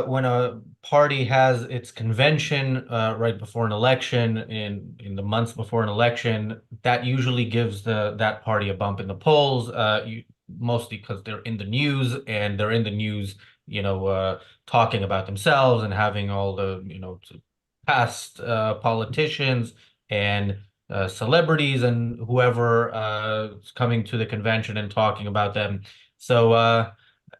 when a party has its convention right before an election, in the months before an election, that usually gives that party a bump in the polls. Mostly because they're in the news, and they're in the news, talking about themselves and having all the past politicians and celebrities and whoever is coming to the convention and talking about them. So.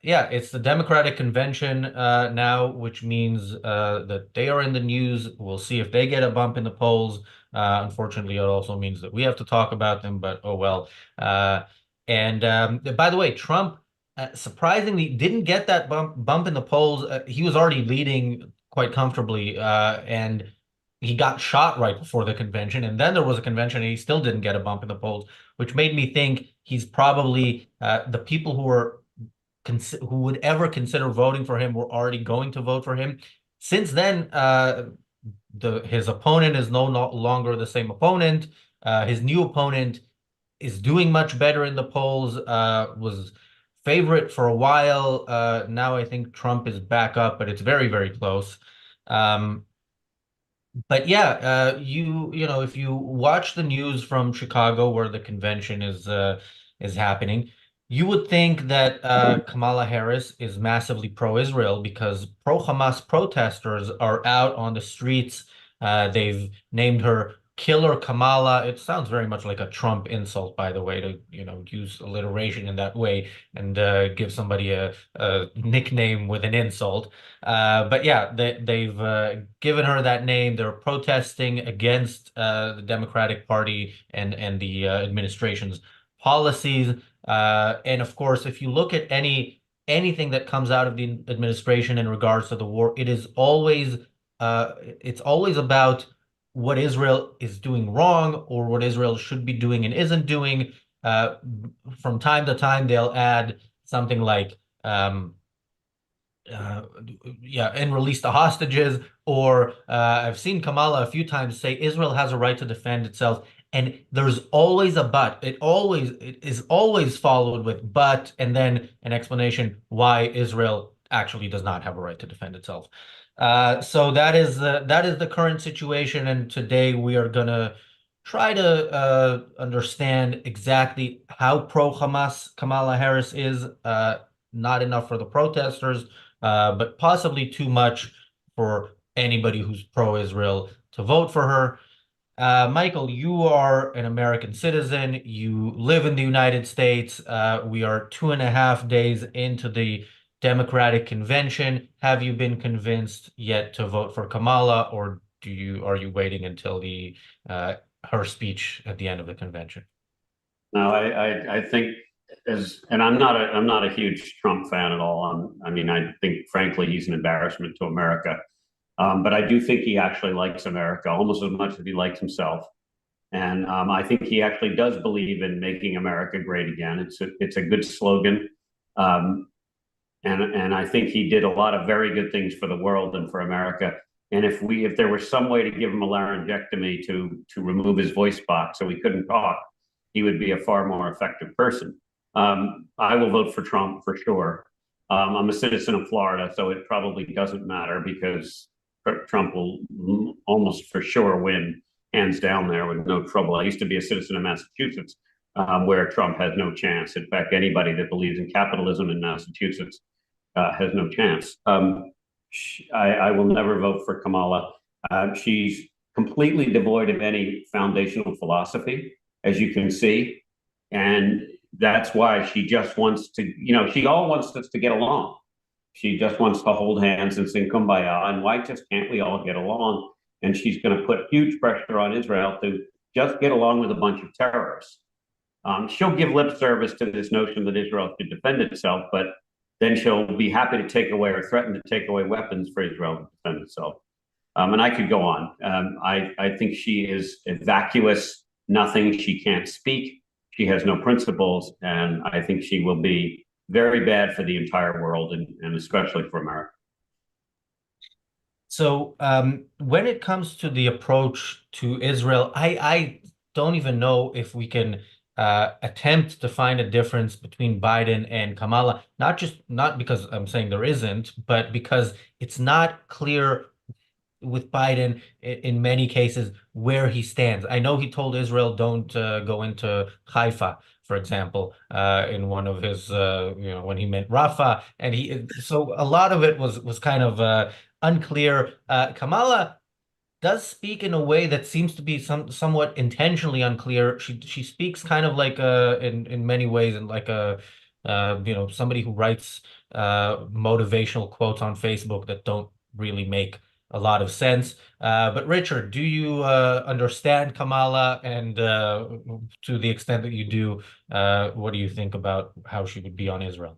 Yeah, it's the Democratic Convention now, which means that they are in the news. We'll see if they get a bump in the polls. Unfortunately, it also means that we have to talk about them, but oh well. And by the way, Trump surprisingly didn't get that bump in the polls. He was already leading quite comfortably, and he got shot right before the convention. And then there was a convention, and he still didn't get a bump in the polls, which made me think he's probably the people who would ever consider voting for him were already going to vote for him. Since then, his opponent is no longer the same opponent. His new opponent is doing much better in the polls. Was favorite for a while. Now I think Trump is back up, but it's very, very close. Um, but yeah, if you watch the news from Chicago where the convention is happening, you would think that Kamala Harris is massively pro-Israel because pro-Hamas protesters are out on the streets. They've named her Killer Kamala. It sounds very much like a Trump insult, by the way, to use alliteration in that way and give somebody a nickname with an insult. But yeah, they've given her that name. They're protesting against the Democratic Party and the administration's policies. And of course, if you look at anything that comes out of the administration in regards to the war, it's always about what Israel is doing wrong or what Israel should be doing and isn't doing. Uh, from time to time, they'll add something like uh, yeah, and release the hostages. Or I've seen Kamala a few times say Israel has a right to defend itself, and there's always a but. It is always followed with but, and then an explanation why Israel actually does not have a right to defend itself. So that is the current situation, and today we are gonna try to understand exactly how pro-Hamas Kamala Harris is. Not enough for the protesters, but possibly too much for anybody who's pro-Israel to vote for her. Michael, you are an American citizen. You live in the United States. We are 2.5 days into the Democratic Convention. Have you been convinced yet to vote for Kamala, or are you waiting until the her speech at the end of the convention? No, I think and I'm not a huge Trump fan at all. I mean, I think frankly he's an embarrassment to America. But I do think he actually likes America almost as much as he likes himself. And I think he actually does believe in making America great again. It's a good slogan. Um, and I think he did a lot of very good things for the world and for America. And if there was some way to give him a laryngectomy to remove his voice box so he couldn't talk, he would be a far more effective person. I will vote for Trump for sure. I'm a citizen of Florida, so it probably doesn't matter because Trump will almost for sure win, hands down there with no trouble. I used to be a citizen of Massachusetts, where Trump has no chance. In fact, anybody that believes in capitalism in Massachusetts has no chance. I will never vote for Kamala. She's completely devoid of any foundational philosophy, as you can see. And that's why she just wants to, she all wants us to get along. She just wants to hold hands and sing kumbaya. And why just can't we all get along? And she's going to put huge pressure on Israel to just get along with a bunch of terrorists. She'll give lip service to this notion that Israel should defend itself, but then she'll be happy to take away or threaten to take away weapons for Israel to defend itself. And I could go on. I think she is a vacuous nothing. She can't speak. She has no principles. And I think she will be very bad for the entire world and especially for America. So when it comes to the approach to Israel, I don't even know if we can attempt to find a difference between Biden and Kamala, not because I'm saying there isn't, but because it's not clear with Biden in many cases where he stands. I know he told Israel don't go into Haifa, for example, in one of his when he meant Rafah, and he so a lot of it was kind of unclear. Kamala does speak in a way that seems to be somewhat intentionally unclear. She speaks kind of like in many ways and like a somebody who writes motivational quotes on Facebook that don't really make a lot of sense. But Richard, do you understand Kamala? And to the extent that you do, what do you think about how she would be on Israel?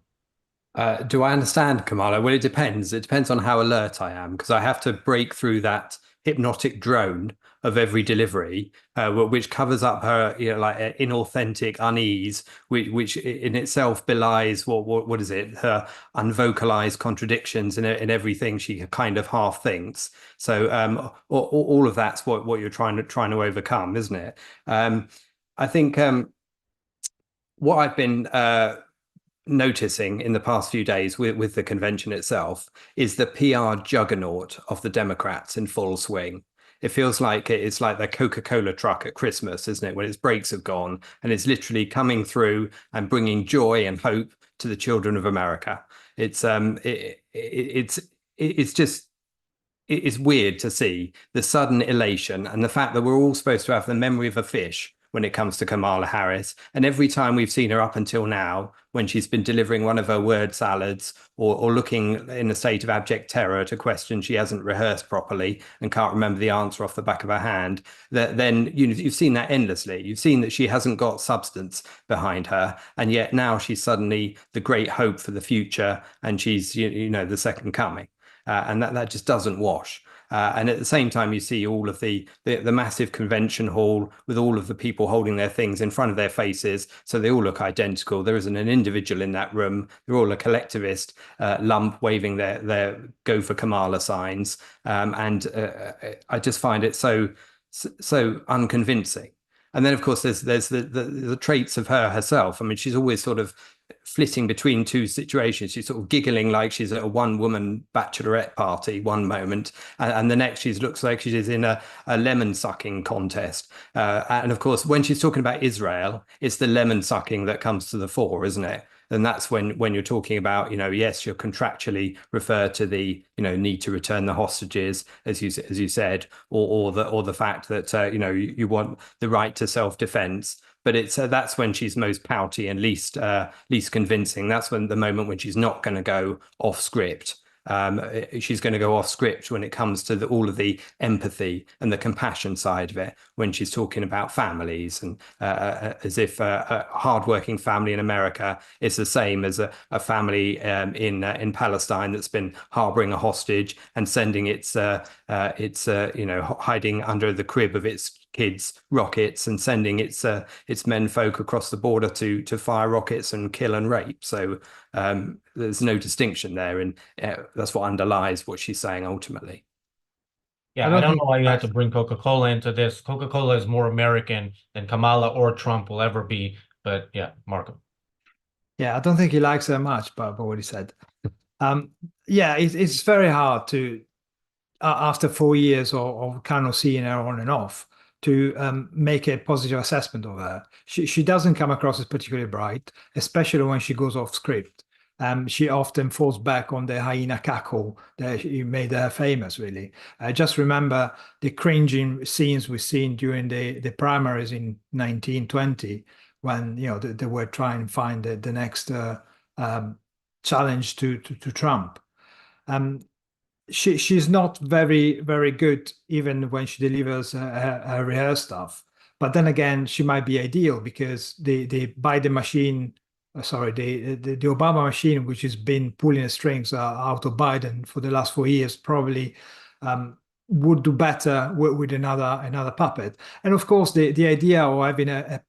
Do I understand, Kamala? Well, it depends. It depends on how alert I am, because I have to break through that hypnotic drone of every delivery, which covers up her, like inauthentic unease, which in itself belies what is it? Her unvocalized contradictions in everything she kind of half thinks. So all of that's what you're trying to overcome, isn't it? I think what I've been noticing in the past few days with the convention itself is the PR juggernaut of the Democrats in full swing. It feels like it's like the Coca-Cola truck at Christmas, isn't it? When its brakes have gone and it's literally coming through and bringing joy and hope to the children of America. It's just it's weird to see the sudden elation and the fact that we're all supposed to have the memory of a fish when it comes to Kamala Harris. And every time we've seen her up until now, when she's been delivering one of her word salads or looking in a state of abject terror to questions she hasn't rehearsed properly and can't remember the answer off the back of her hand, then you've seen that endlessly. You've seen that she hasn't got substance behind her. And yet now she's suddenly the great hope for the future. And she's, the second coming. And that just doesn't wash. And at the same time, you see all of the massive convention hall with all of the people holding their things in front of their faces. So they all look identical. There isn't an individual in that room. They're all a collectivist lump waving their Go for Kamala signs. And I just find it so unconvincing. And then, of course, there's the traits of her herself. I mean, she's always sort of flitting between two situations. She's sort of giggling like she's at a one-woman bachelorette party one moment, and the next she looks like she's in a lemon sucking contest. And of course, when she's talking about Israel, it's the lemon sucking that comes to the fore, isn't it? And that's when you're talking about, yes, you're contractually referred to the, need to return the hostages, as you said, or the fact that you want the right to self-defense. But it's that's when she's most pouty and least convincing. That's when the moment when she's not going to go off script. She's going to go off script when it comes to all of the empathy and the compassion side of it, when she's talking about families and as if a hardworking family in America is the same as a family in Palestine that's been harboring a hostage and sending its hiding under the crib of its kids rockets and sending its men folk across the border to fire rockets and kill and rape. So there's no distinction there, and that's what underlies what she's saying ultimately. Yeah, I don't know why you had to bring Coca-Cola into this. Coca-Cola is more American than Kamala or Trump will ever be. But yeah, Marco. Yeah, I don't think he likes her much, but what he said. Yeah, it's very hard to, after 4 years of kind of seeing her on and off, to make a positive assessment of her. She doesn't come across as particularly bright, especially when she goes off script. She often falls back on the hyena cackle that made her famous, really. I just remember the cringing scenes we've seen during the primaries in 1920, when they were trying to find the next challenge to Trump. She's not very, very good even when she delivers her rehearsed stuff. But then again, she might be ideal because the Biden machine, the Obama machine, which has been pulling the strings out of Biden for the last 4 years, probably would do better with another puppet. And of course, the idea of having a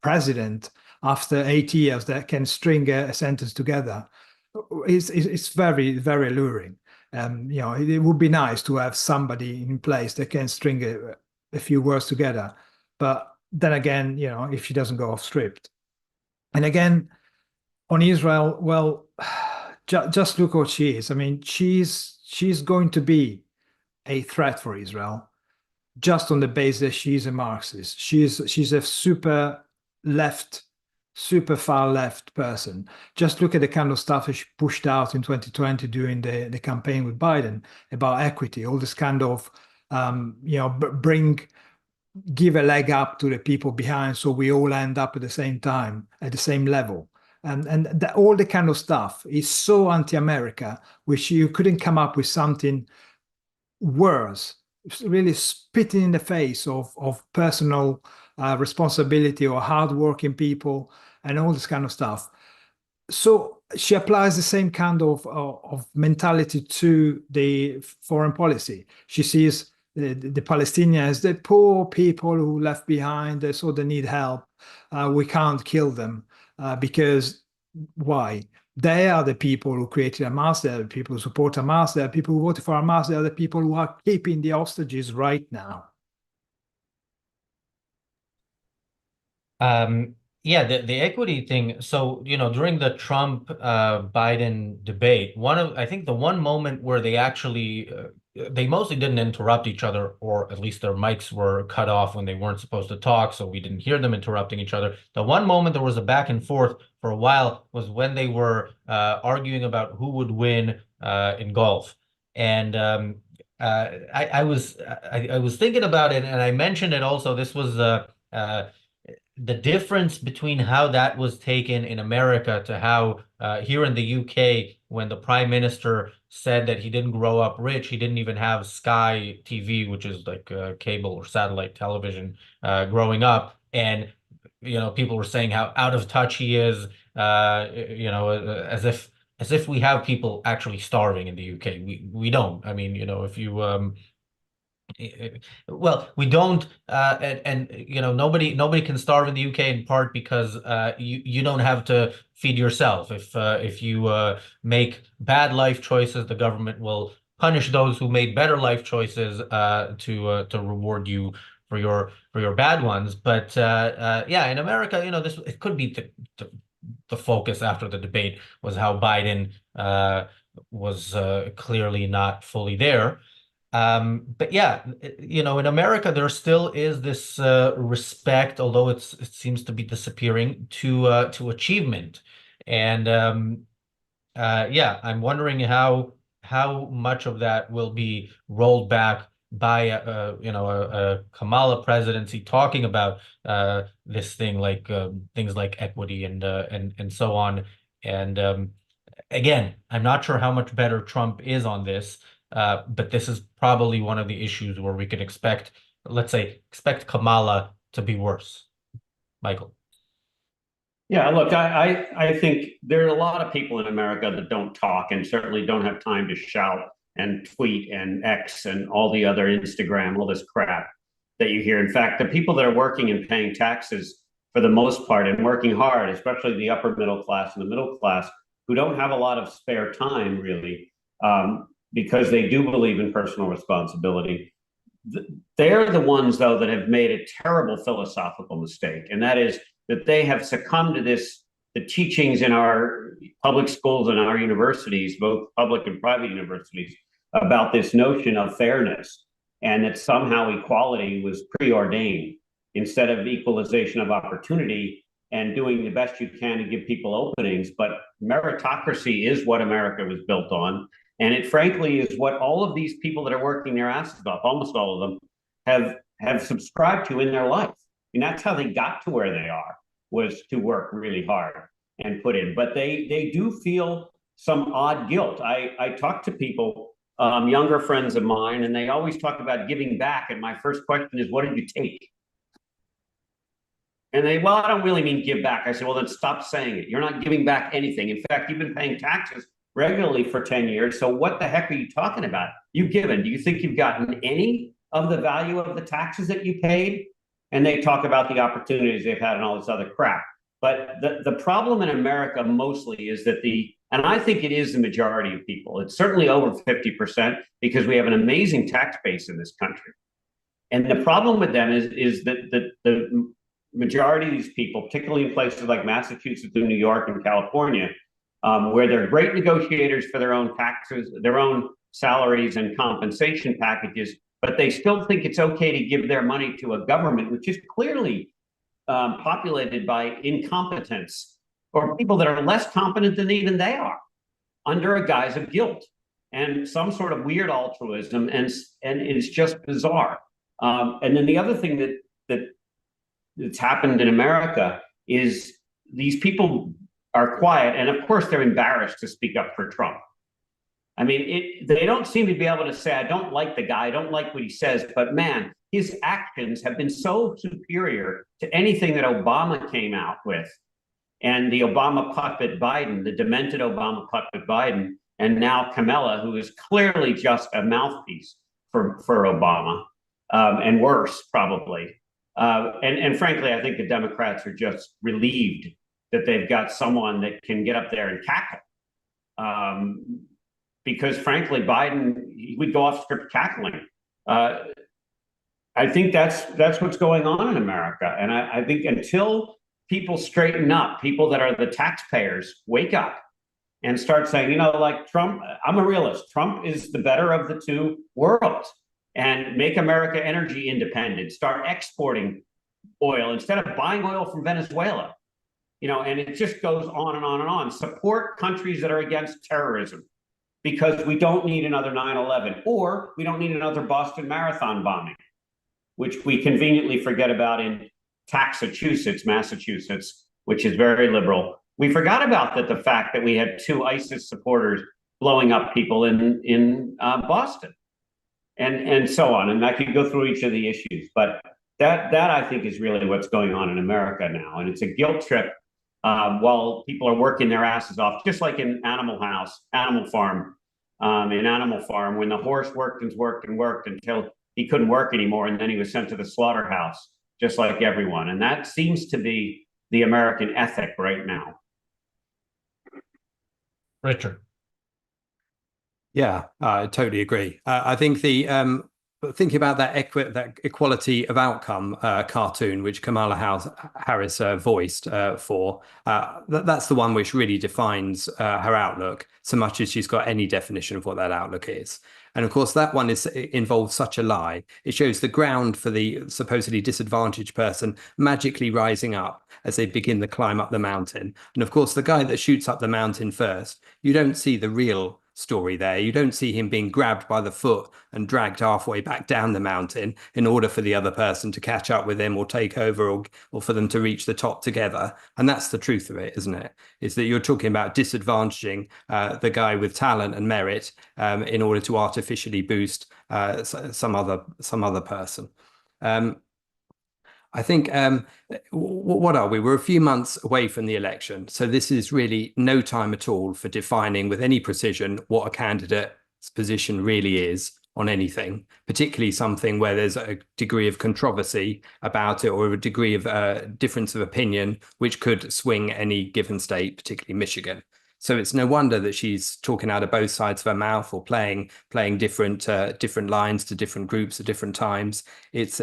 president after 8 years that can string a sentence together is very, very alluring. It would be nice to have somebody in place that can string a few words together. But then again, if she doesn't go off script. And again, on Israel, well, just look what she is. I mean, she's going to be a threat for Israel just on the basis that she's a Marxist. She's a super left, super far left person. Just look at the kind of stuff that she pushed out in 2020 during the campaign with Biden about equity, all this kind of give a leg up to the people behind, so we all end up at the same time, at the same level. And all the kind of stuff is so anti-America, which you couldn't come up with something worse, really spitting in the face of personal responsibility or hardworking people and all this kind of stuff. So she applies the same kind of mentality to the foreign policy. She sees the Palestinians, the poor people who left behind, so they need help. We can't kill them because why? They are the people who created Hamas. They are the people who support Hamas. They are the people who voted for Hamas. They are the people who are keeping the hostages right now. Yeah, the equity thing. So, during the Trump Biden debate, I think the one moment where they actually they mostly didn't interrupt each other, or at least their mics were cut off when they weren't supposed to talk, so we didn't hear them interrupting each other. The one moment there was a back and forth for a while was when they were arguing about who would win in golf. And I was thinking about it, and I mentioned it also. This was the difference between how that was taken in America to how here in the UK, when the prime minister said that he didn't grow up rich, he didn't even have Sky TV, which is like cable or satellite television, growing up. And, people were saying how out of touch he is, as if we have people actually starving in the UK. We don't. I mean, if you well, we don't, and nobody can starve in the UK in part because you don't have to feed yourself. If you make bad life choices, the government will punish those who made better life choices to reward you for your bad ones. But yeah, in America, this it could be the focus after the debate was how Biden was clearly not fully there. But yeah, in America, there still is this respect, although it seems to be disappearing, to achievement. And yeah, I'm wondering how much of that will be rolled back by a Kamala presidency talking about this thing, like things like equity and so on. And again, I'm not sure how much better Trump is on this. But this is probably one of the issues where we can expect Kamala to be worse. Michael. Yeah, look, I think there are a lot of people in America that don't talk and certainly don't have time to shout and tweet and X and all the other Instagram, all this crap that you hear. In fact, the people that are working and paying taxes for the most part and working hard, especially the upper middle class and the middle class, who don't have a lot of spare time really, because they do believe in personal responsibility. They're the ones, though, that have made a terrible philosophical mistake, and that is that they have succumbed to the teachings in our public schools and our universities, both public and private universities, about this notion of fairness and that somehow equality was preordained instead of equalization of opportunity and doing the best you can to give people openings. But meritocracy is what America was built on. And it frankly is what all of these people that are working their asses off, almost all of them, have subscribed to in their life. And that's how they got to where they are, was to work really hard and put in. But they do feel some odd guilt. I talk to people, younger friends of mine, and they always talk about giving back. And my first question is, what did you take? And well, I don't really mean give back. I say, well, then stop saying it. You're not giving back anything. In fact, you've been paying taxes regularly for 10 years. So what the heck are you talking about? You've given. Do you think you've gotten any of the value of the taxes that you paid? And they talk about the opportunities they've had and all this other crap. But the problem in America mostly is that and I think it is the majority of people. It's certainly over 50% because we have an amazing tax base in this country. And the problem with them is that majority of these people, particularly in places like Massachusetts and New York and California, where they're great negotiators for their own taxes, their own salaries and compensation packages, but they still think it's okay to give their money to a government which is clearly populated by incompetence or people that are less competent than even they are, under a guise of guilt and some sort of weird altruism, and it's just bizarre. And then the other thing that's happened in America is these people are quiet, and of course they're embarrassed to speak up for Trump. I mean, they don't seem to be able to say, I don't like the guy, I don't like what he says, but man, his actions have been so superior to anything that Obama came out with. And the Obama puppet Biden, the demented Obama puppet Biden, and now Kamala, who is clearly just a mouthpiece for Obama, and worse, probably. And frankly, I think the Democrats are just relieved that they've got someone that can get up there and cackle. Because frankly, Biden, he would go off script cackling. I think that's what's going on in America. And I think until people straighten up, people that are the taxpayers wake up and start saying, you know, like Trump, I'm a realist. Trump is the better of the two worlds, and make America energy independent, start exporting oil instead of buying oil from Venezuela. You know, and it just goes on and on and on. Support countries that are against terrorism, because we don't need another 9/11, or we don't need another Boston Marathon bombing, which we conveniently forget about in Massachusetts, which is very liberal. We forgot about the fact that we had 2 ISIS supporters blowing up people in Boston, and so on. And I could go through each of the issues, but that I think is really what's going on in America now, and it's a guilt trip. While people are working their asses off, just like in Animal Farm, when the horse worked until he couldn't work anymore, and then he was sent to the slaughterhouse, just like everyone. And that seems to be the American ethic right now. Richard. Yeah, I totally agree. I think thinking about that equality of outcome cartoon, which Kamala Harris voiced for, that's the one which really defines her outlook, so much as she's got any definition of what that outlook is. And of course, that one involves such a lie. It shows the ground for the supposedly disadvantaged person magically rising up as they begin the climb up the mountain. And of course, the guy that shoots up the mountain first, you don't see the real story there. You don't see him being grabbed by the foot and dragged halfway back down the mountain in order for the other person to catch up with him or take over, or for them to reach the top together. And that's the truth of it, isn't it? Is that you're talking about disadvantaging the guy with talent and merit in order to artificially boost some other person. I think, what are we? We're a few months away from the election. So this is really no time at all for defining with any precision what a candidate's position really is on anything, particularly something where there's a degree of controversy about it, or a degree of difference of opinion, which could swing any given state, particularly Michigan. So it's no wonder that she's talking out of both sides of her mouth, or playing different lines to different groups at different times. It's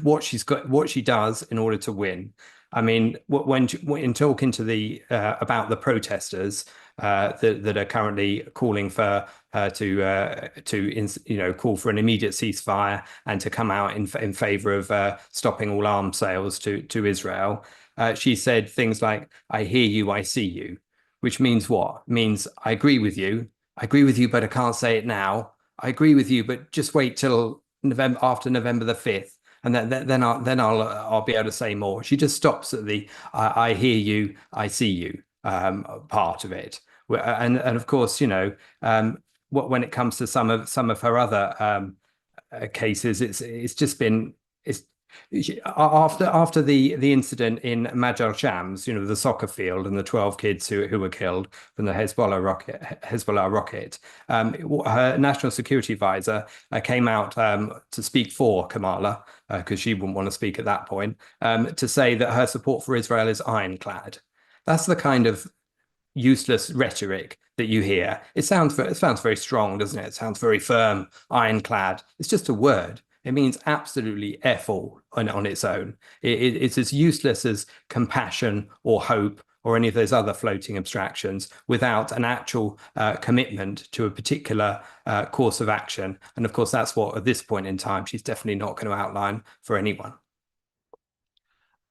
what she does in order to win. I mean, when talking to about the protesters that are currently calling for her to call for an immediate ceasefire and to come out in favor of stopping all arms sales to Israel, she said things like, "I hear you, I see you." Which means what? Means I agree with you, but I can't say it now. I agree with you, but just wait till after November the 5th, and then I'll be able to say more. She just stops at the I hear you, I see you part of it, and of course, when it comes to some of her other cases, it's just been after the incident in Majal Shams, the soccer field, and the 12 kids who were killed from the Hezbollah rocket. Her national security advisor came out to speak for Kamala, because she wouldn't want to speak at that point, to say that her support for Israel is ironclad. That's the kind of useless rhetoric that you hear. It sounds very strong, doesn't it? It sounds very firm, ironclad. It's just a word. It means absolutely F all on its own. It's as useless as compassion or hope or any of those other floating abstractions without an actual commitment to a particular course of action. And of course, that's what, at this point in time, she's definitely not going to outline for anyone.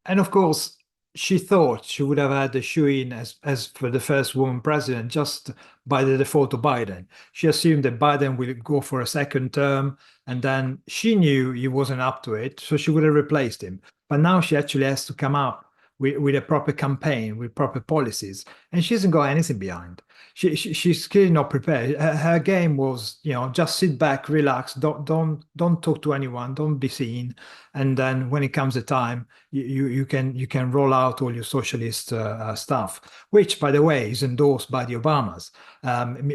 And of course, she thought she would have had the shoe-in as for the first woman president just by the default of Biden. She assumed that Biden will go for a second term, and then she knew he wasn't up to it, so she would have replaced him. But now she actually has to come up with a proper campaign, with proper policies, and she hasn't got anything behind. She's clearly not prepared. Her game was, just sit back, relax, don't talk to anyone, don't be seen, and then when it comes the time, you can roll out all your socialist stuff, which, by the way, is endorsed by the Obamas.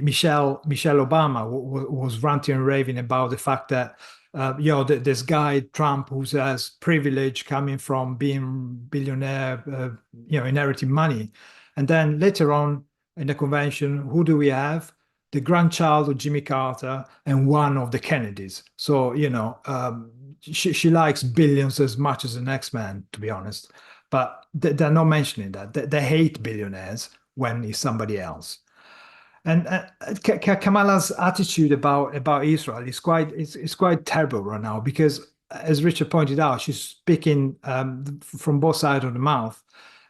Michelle Obama was ranting and raving about the fact that this guy Trump, who has privilege coming from being billionaire, inheriting money, and then later on in the convention, who do we have? The grandchild of Jimmy Carter and one of the Kennedys. So she likes billions as much as the next man, to be honest. But they're not mentioning that. They hate billionaires when it's somebody else. And Kamala's attitude about Israel is quite terrible right now, because, as Richard pointed out, she's speaking from both sides of the mouth,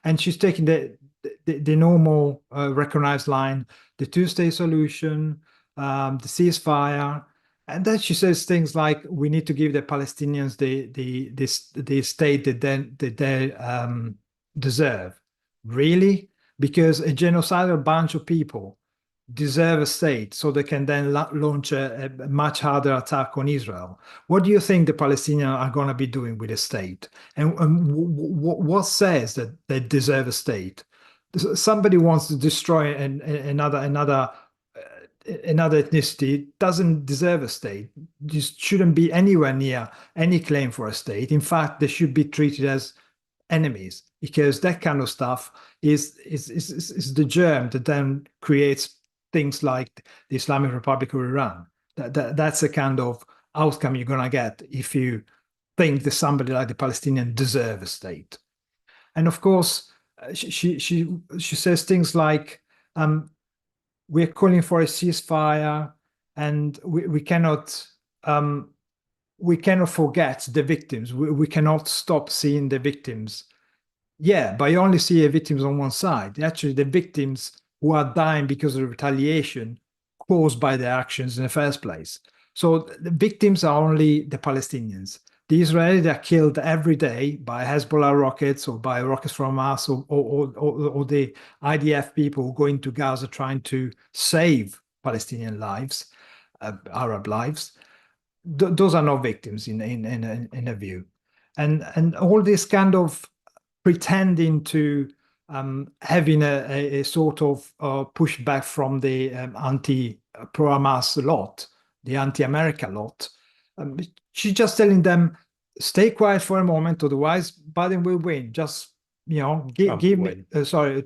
and she's taking the normal recognized line, the two-state solution, the ceasefire, and then she says things like, "We need to give the Palestinians the state that they deserve." Really? Because a genocidal bunch of people deserve a state so they can then launch a much harder attack on Israel. What do you think the Palestinians are going to be doing with a state? And what says that they deserve a state? Somebody wants to destroy another ethnicity, doesn't deserve a state. Just shouldn't be anywhere near any claim for a state. In fact, they should be treated as enemies, because that kind of stuff is the germ that then creates things like the Islamic Republic of Iran. That's the kind of outcome you're going to get if you think that somebody like the Palestinians deserve a state. And of course, she says things like, we're calling for a ceasefire, and we cannot forget the victims. We cannot stop seeing the victims. Yeah, but you only see the victims on one side. Actually, the victims who are dying because of retaliation caused by their actions in the first place. So the victims are only the Palestinians. The Israelis are killed every day by Hezbollah rockets or by rockets from Hamas or the IDF people who go into Gaza trying to save Palestinian lives, Arab lives. Those are not victims in a view. And all this kind of pretending to having a sort of pushback from the anti-Pro-Hamas lot, the anti-America lot. She's just telling them, stay quiet for a moment, otherwise Biden will win. Just, give me,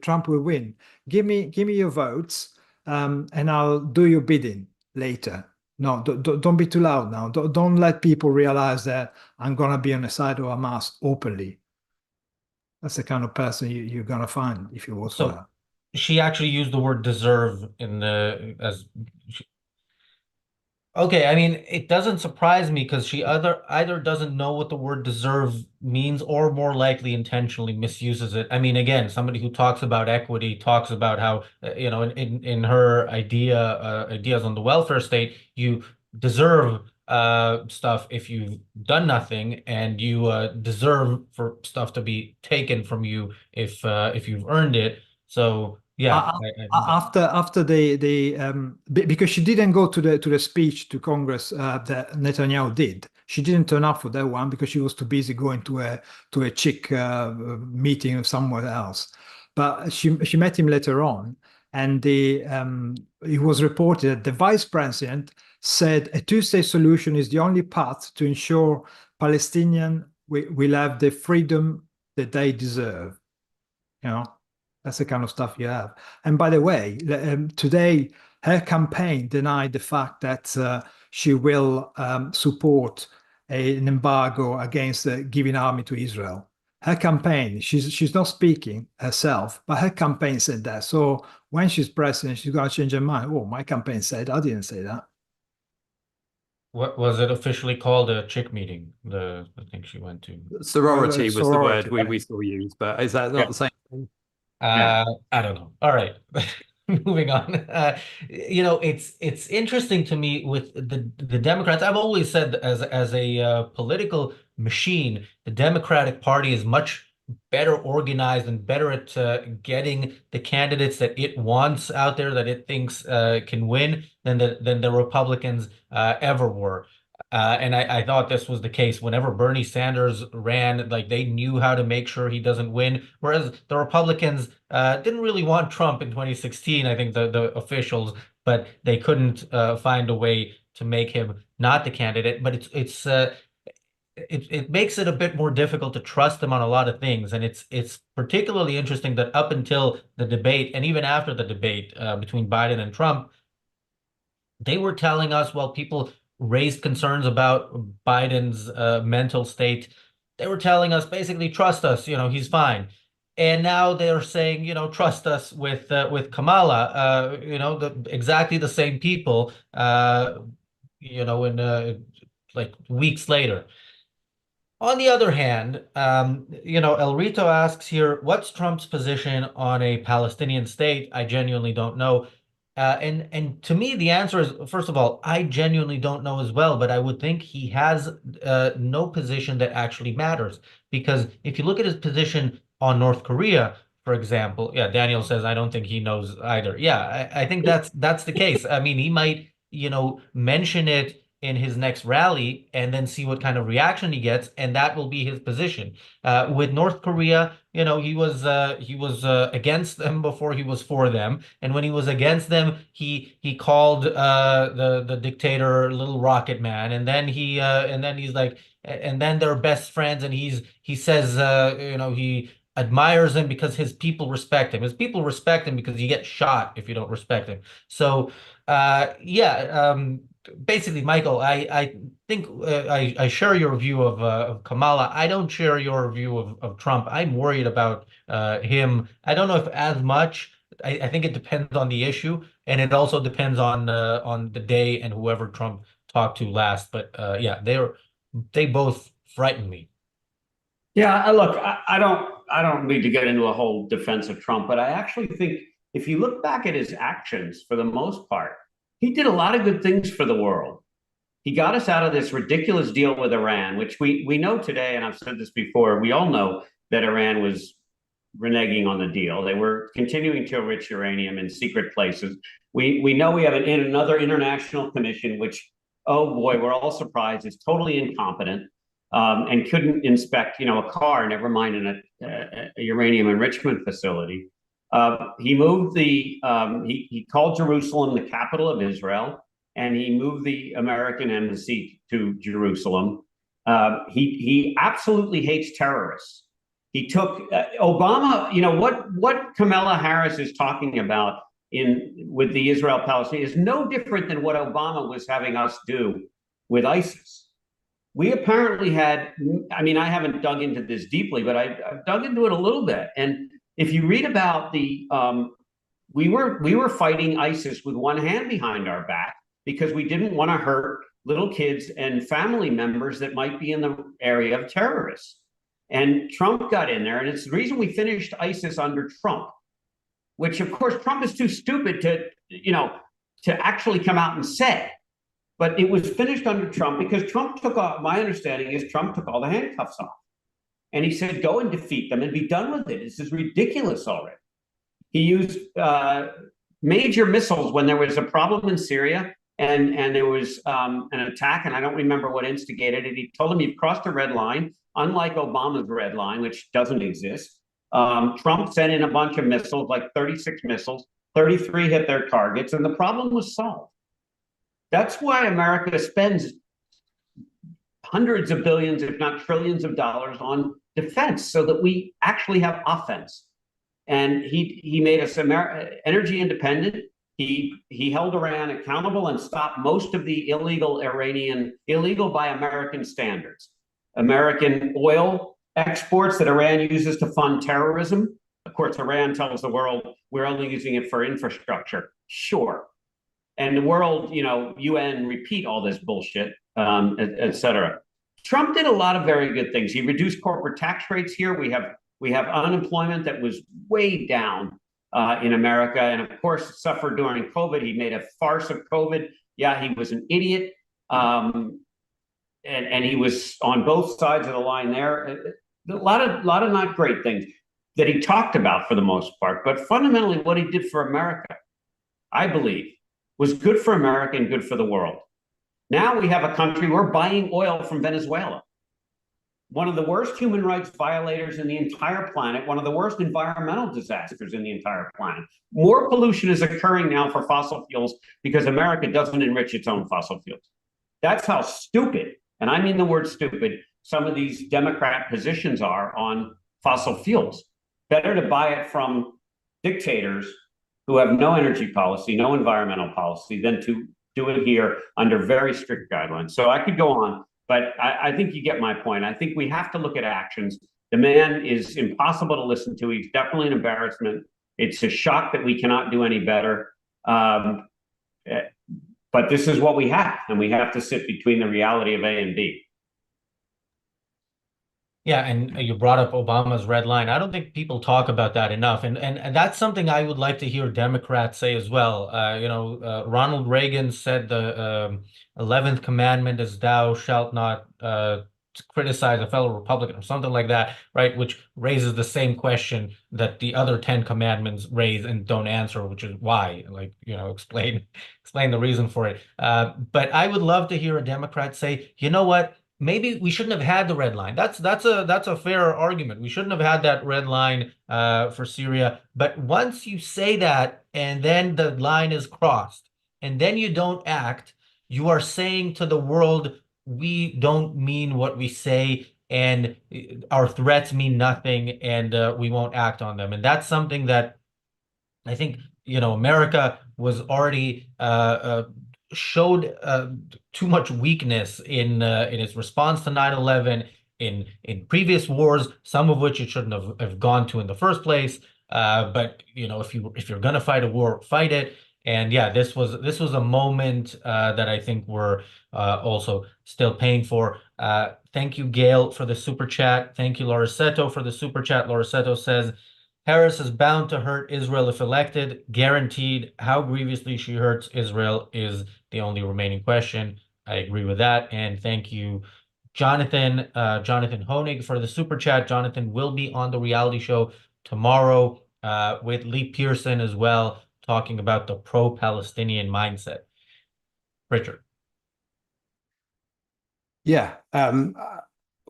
Trump will win. Give me your votes, and I'll do your bidding later. No, don't be too loud now. Don't let people realize that I'm going to be on the side of Hamas openly. That's the kind of person you're going to find if you vote for her. She actually used the word deserve okay, I mean, it doesn't surprise me, because she either doesn't know what the word deserve means, or more likely intentionally misuses it. I mean, again, somebody who talks about equity talks about how, in her ideas on the welfare state, you deserve stuff if you've done nothing, and you deserve for stuff to be taken from you if you've earned it. So yeah, after because she didn't go to the speech to Congress that Netanyahu did. She didn't turn up for that one because she was too busy going to a chick meeting somewhere else. But she met him later on, and it was reported that the vice president said a two-state solution is the only path to ensure Palestinians will have the freedom that they deserve. That's the kind of stuff you have. And by the way, today, her campaign denied the fact that she will support an embargo against giving army to Israel. Her campaign, she's not speaking herself, but her campaign said that. So when she's president, she's going to change her mind. Oh, my campaign said, I didn't say that. What was it officially called? A chick meeting, the thing she went to. Sorority was the Sorority, word we still use, but is that not the same thing? I don't know. All right. Moving on. It's interesting to me with the Democrats. I've always said as a political machine, the Democratic Party is much better organized and better at getting the candidates that it wants out there, that it thinks can win, than the Republicans ever were. And I thought this was the case whenever Bernie Sanders ran, like they knew how to make sure he doesn't win. Whereas the Republicans didn't really want Trump in 2016, I think the officials, but they couldn't find a way to make him not the candidate. But it makes it a bit more difficult to trust him on a lot of things. And it's particularly interesting that up until the debate and even after the debate between Biden and Trump, they were telling us, well, people raised concerns about Biden's mental state. They were telling us basically, trust us, he's fine. And now they're saying, trust us with Kamala, exactly the same people, in like weeks later. On the other hand, El Rito asks here, what's Trump's position on a Palestinian state? I genuinely don't know. And to me, the answer is, first of all, I genuinely don't know as well, but I would think he has no position that actually matters. Because if you look at his position on North Korea, for example, yeah, Daniel says, I don't think he knows either. Yeah, I think that's the case. I mean, he might, mention it in his next rally and then see what kind of reaction he gets, and that will be his position. With North Korea, he was against them before he was for them, and when he was against them, he called the dictator Little Rocket Man, and then he's like, and then they're best friends, and he says he admires him because his people respect him. His people respect him because you get shot if you don't respect him. So basically, Michael, I think I share your view of Kamala. I don't share your view of Trump. I'm worried about him. I don't know if as much. I think it depends on the issue, and it also depends on the day and whoever Trump talked to last. But yeah, they both frighten me. Yeah, look, I don't need to get into a whole defense of Trump, but I actually think if you look back at his actions, for the most part, he did a lot of good things for the world. He got us out of this ridiculous deal with Iran, which we know today, and I've said this before, we all know that Iran was reneging on the deal. They were continuing to enrich uranium in secret places. We know we have another international commission, which, oh boy, we're all surprised, is totally incompetent and couldn't inspect, a car, never mind a uranium enrichment facility. He moved he called Jerusalem the capital of Israel, and he moved the American embassy to Jerusalem. He absolutely hates terrorists. He took Obama, what Kamala Harris is talking about with the Israel-Palestine is no different than what Obama was having us do with ISIS. We apparently had, I haven't dug into this deeply, but I've dug into it a little bit. And if you read about we were fighting ISIS with one hand behind our back because we didn't want to hurt little kids and family members that might be in the area of terrorists. And Trump got in there, and it's the reason we finished ISIS under Trump, which of course Trump is too stupid to actually come out and say. But it was finished under Trump because Trump took off, my understanding is Trump took all the handcuffs off. And he said, go and defeat them and be done with it. This is ridiculous already. He used major missiles when there was a problem in Syria and there was an attack, and I don't remember what instigated it. He told him you've crossed a red line, unlike Obama's red line, which doesn't exist. Trump sent in a bunch of missiles, like 36 missiles, 33 hit their targets, and the problem was solved. That's why America spends hundreds of billions, if not trillions of dollars on defense, so that we actually have offense. And he made us energy independent. He held Iran accountable and stopped most of the illegal by American standards, American oil exports that Iran uses to fund terrorism. Of course, Iran tells the world we're only using it for infrastructure. Sure. And the world, UN repeat all this bullshit, et cetera. Trump did a lot of very good things. He reduced corporate tax rates here. We have unemployment that was way down in America, and of course suffered during COVID. He made a farce of COVID. Yeah, he was an idiot, and he was on both sides of the line there. A lot of not great things that he talked about for the most part, but fundamentally what he did for America, I believe, was good for America and good for the world. Now we have a country, we're buying oil from Venezuela, one of the worst human rights violators in the entire planet, one of the worst environmental disasters in the entire planet. More pollution is occurring now for fossil fuels because America doesn't enrich its own fossil fuels. That's how stupid, and I mean the word stupid, some of these Democrat positions are on fossil fuels. Better to buy it from dictators who have no energy policy, no environmental policy, than to do it here under very strict guidelines. So I could go on, but I think you get my point. I think we have to look at actions. The man is impossible to listen to. He's definitely an embarrassment. It's a shock that we cannot do any better. But this is what we have, and we have to sit between the reality of A and B. Yeah, and you brought up Obama's red line. I don't think people talk about that enough, and that's something I would like to hear Democrats say as well. Ronald Reagan said the 11th commandment is "Thou shalt not criticize a fellow Republican" or something like that, right? Which raises the same question that the other 10 commandments raise and don't answer, which is why. Explain the reason for it. But I would love to hear a Democrat say, you know what? Maybe we shouldn't have had the red line. That's a fair argument. We shouldn't have had that red line for Syria. But once you say that, and then the line is crossed, and then you don't act, you are saying to the world, we don't mean what we say, and our threats mean nothing, and we won't act on them. And that's something that I think, America was already showed too much weakness in its response to 9/11, in previous wars, some of which it shouldn't have gone to in the first place. But if you're gonna fight a war, fight it. And yeah, this was a moment that I think we're also still paying for. Thank you, Gail, for the super chat. Thank you, Loresetto, for the super chat. Loresetto says, Harris is bound to hurt Israel if elected, guaranteed. How grievously she hurts Israel is the only remaining question. I agree with that. And thank you, Jonathan Honig, for the super chat. Jonathan will be on the reality show tomorrow with Lee Pearson as well, talking about the pro-Palestinian mindset. Richard. Yeah.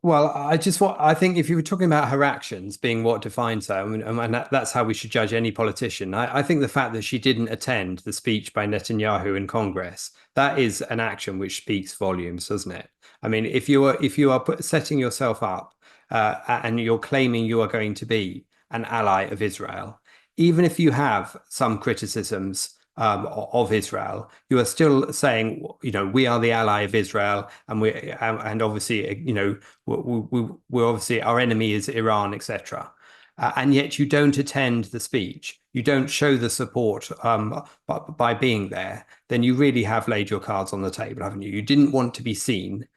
Well, I think if you were talking about her actions being what defines her, and that's how we should judge any politician, I think the fact that she didn't attend the speech by Netanyahu in Congress, that is an action which speaks volumes, doesn't it? I mean, if you are setting yourself up and you're claiming you are going to be an ally of Israel, even if you have some criticisms of Israel, you are still saying, we are the ally of Israel, and obviously, we're obviously, our enemy is Iran, etc. And yet you don't attend the speech, you don't show the support by being there, then you really have laid your cards on the table, haven't you? You didn't want to be seen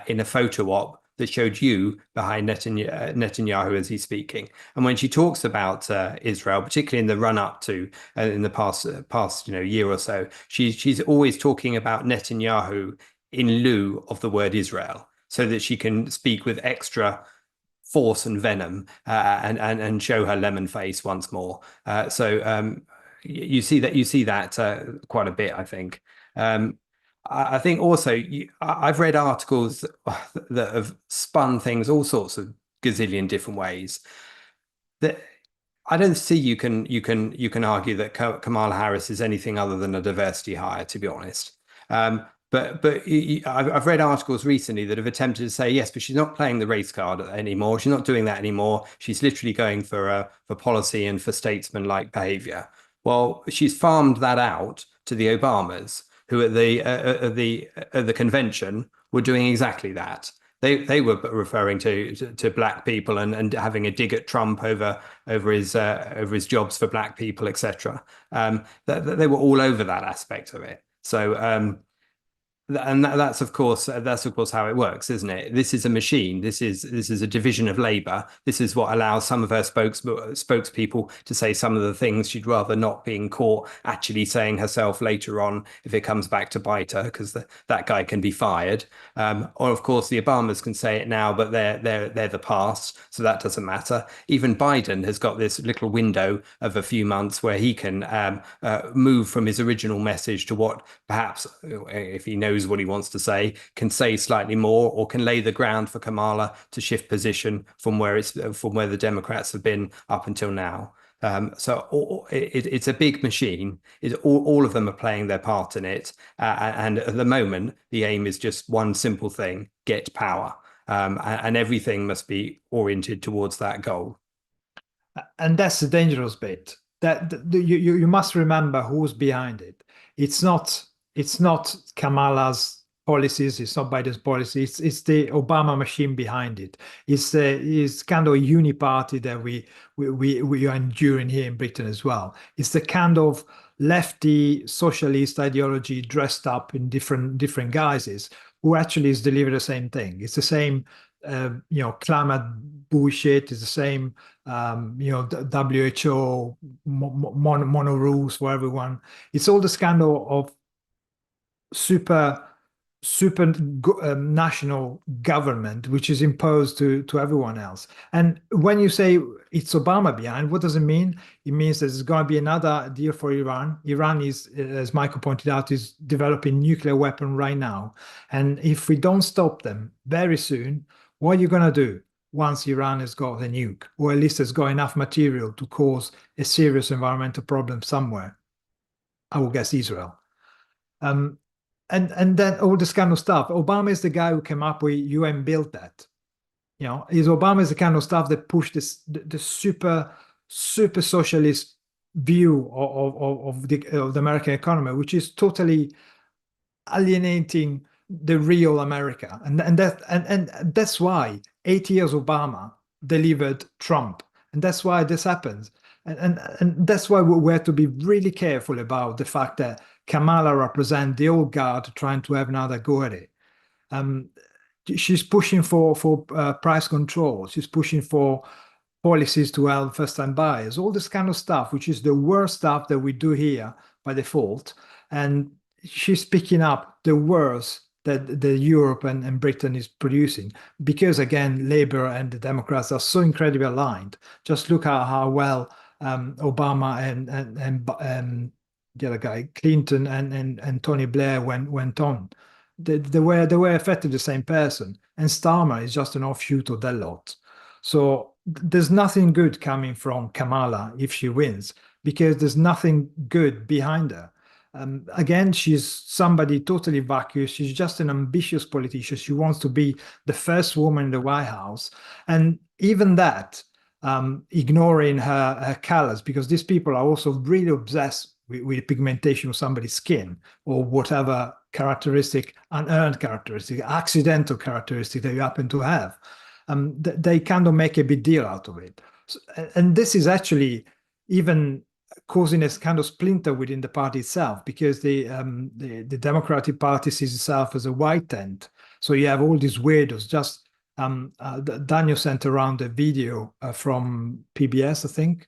in a photo op that showed you behind Netanyahu as he's speaking. And when she talks about Israel, particularly in the run-up to in the past year or so, she's always talking about Netanyahu in lieu of the word Israel, so that she can speak with extra force and venom and show her lemon face once more. So you see that quite a bit, I think. I think also I've read articles that have spun things all sorts of gazillion different ways. That I don't see you can argue that Kamala Harris is anything other than a diversity hire, to be honest. But I've read articles recently that have attempted to say yes, but she's not playing the race card anymore. She's not doing that anymore. She's literally going for policy and for statesman-like behavior. Well, she's farmed that out to the Obamas, who at the convention were doing exactly that. They were referring to black people and having a dig at Trump over his jobs for black people, etc. They were all over that aspect of it. So and that's of course how it works, isn't it? This is a machine. This is a division of labor. This is what allows some of her spokespeople to say some of the things she'd rather not being caught actually saying herself later on if it comes back to bite her, because that guy can be fired. Or of course the Obamas can say it now, but they're the past, so that doesn't matter. Even Biden has got this little window of a few months where he can move from his original message to what perhaps, if he knows what he wants to can say slightly more, or can lay the ground for Kamala to shift position from where the Democrats have been up until now. So it's a big machine. All of them are playing their part in it, and at the moment the aim is just one simple thing: get power, and everything must be oriented towards that goal. And that's the dangerous bit. That you must remember who's behind it. It's not Kamala's policies, it's not Biden's policies, it's the Obama machine behind it. It's kind of a uni-party that we are enduring here in Britain as well. It's the kind of lefty socialist ideology dressed up in different guises, who actually is delivering the same thing. It's the same climate bullshit. It's the same WHO mono rules for everyone. It's all this kind of super national government which is imposed to everyone else. And when you say it's Obama behind, what does it mean? It means there's going to be another deal for Iran. Iran is, as Michael pointed out, is developing nuclear weapon right now. And if we don't stop them very soon, what are you going to do once Iran has got a nuke, or at least has got enough material to cause a serious environmental problem somewhere? I will guess Israel. And then all this kind of stuff. Obama is the guy who came up with UN built that. Obama is the kind of stuff that pushed the super socialist view of the American economy, which is totally alienating the real America. And that's why 8 years Obama delivered Trump, and that's why this happens. And that's why we have to be really careful about the fact that Kamala represents the old guard trying to have another go at it. She's pushing for price control. She's pushing for policies to help first-time buyers, all this kind of stuff, which is the worst stuff that we do here by default. And she's picking up the worst that the Europe and Britain is producing, because again, Labour and the Democrats are so incredibly aligned. Just look at how well Obama and the other guy, Clinton and Tony Blair went on. They were effectively the same person, and Starmer is just an offshoot of that lot. So there's nothing good coming from Kamala if she wins, because there's nothing good behind her. Again, she's somebody totally vacuous. She's just an ambitious politician. She wants to be the first woman in the White House, and even that, ignoring her colors, because these people are also really obsessed with pigmentation of somebody's skin, or whatever characteristic, unearned characteristic, accidental characteristic that you happen to have. They kind of make a big deal out of it. So, and this is actually even causing a kind of splinter within the party itself, because the Democratic Party sees itself as a white tent. So you have all these weirdos. Just Daniel sent around a video from PBS, I think,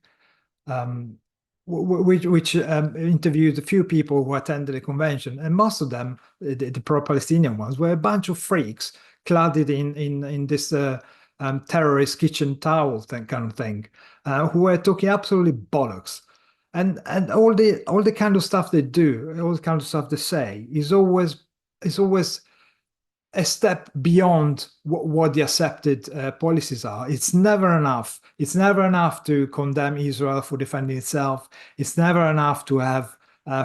which interviewed a few people who attended the convention, and most of them, the pro-Palestinian ones, were a bunch of freaks clad in this terrorist kitchen towel kind of thing, who were talking absolutely bollocks. And all the kind of stuff they do, all the kind of stuff they say, is always a step beyond what the accepted policies are. It's never enough. It's never enough to condemn Israel for defending itself. It's never enough to have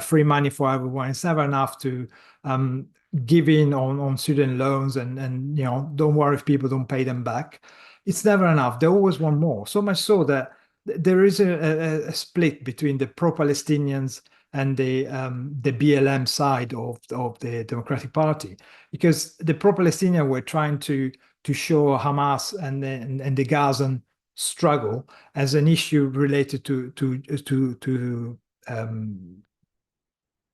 free money for everyone. It's never enough to give in on student loans and don't worry if people don't pay them back. It's never enough. They always want more. So much so that there is a split between the pro-Palestinians and the BLM side of the Democratic Party, because the pro-Palestinian were trying to show Hamas and the Gazan struggle as an issue related to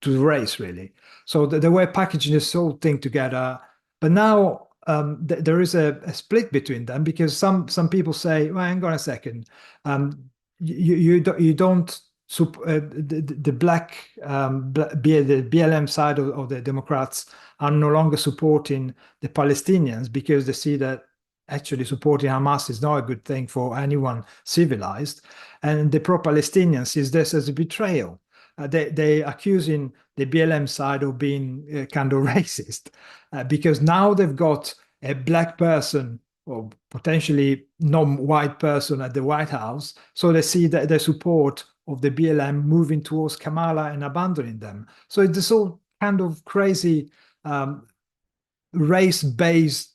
race, really. So they were packaging this whole thing together. But now there is a split between them, because some people say, well, hang on a second, you don't the BLM side of the Democrats are no longer supporting the Palestinians, because they see that actually supporting Hamas is not a good thing for anyone civilized, and the pro-Palestinians sees this as a betrayal. They accusing the BLM side of being kind of racist, because now they've got a black person or potentially non-white person at the White House, so they see that the support of the BLM moving towards Kamala and abandoning them. So it's this all kind of crazy race-based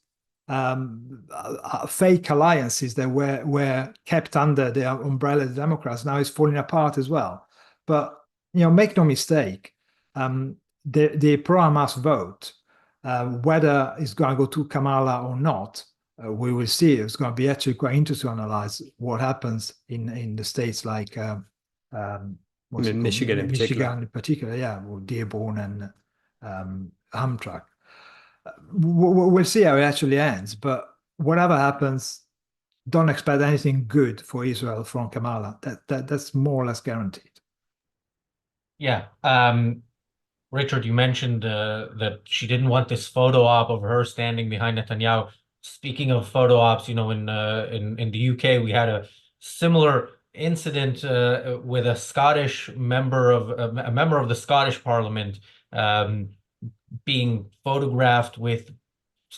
fake alliances that were kept under the umbrella of the Democrats. Now it's falling apart as well. But make no mistake, the pro-Hamas vote, whether it's going to go to Kamala or not, we will see. It's going to be actually quite interesting to analyze what happens in the states like Michigan in particular. Yeah, or Dearborn and Amtrak. We'll see how it actually ends, but whatever happens, don't expect anything good for Israel from Kamala. That's more or less guaranteed. Yeah. Richard, you mentioned that she didn't want this photo op of her standing behind Netanyahu. Speaking of photo ops, in the UK, we had a similar incident with a Scottish member of a member of the Scottish Parliament being photographed with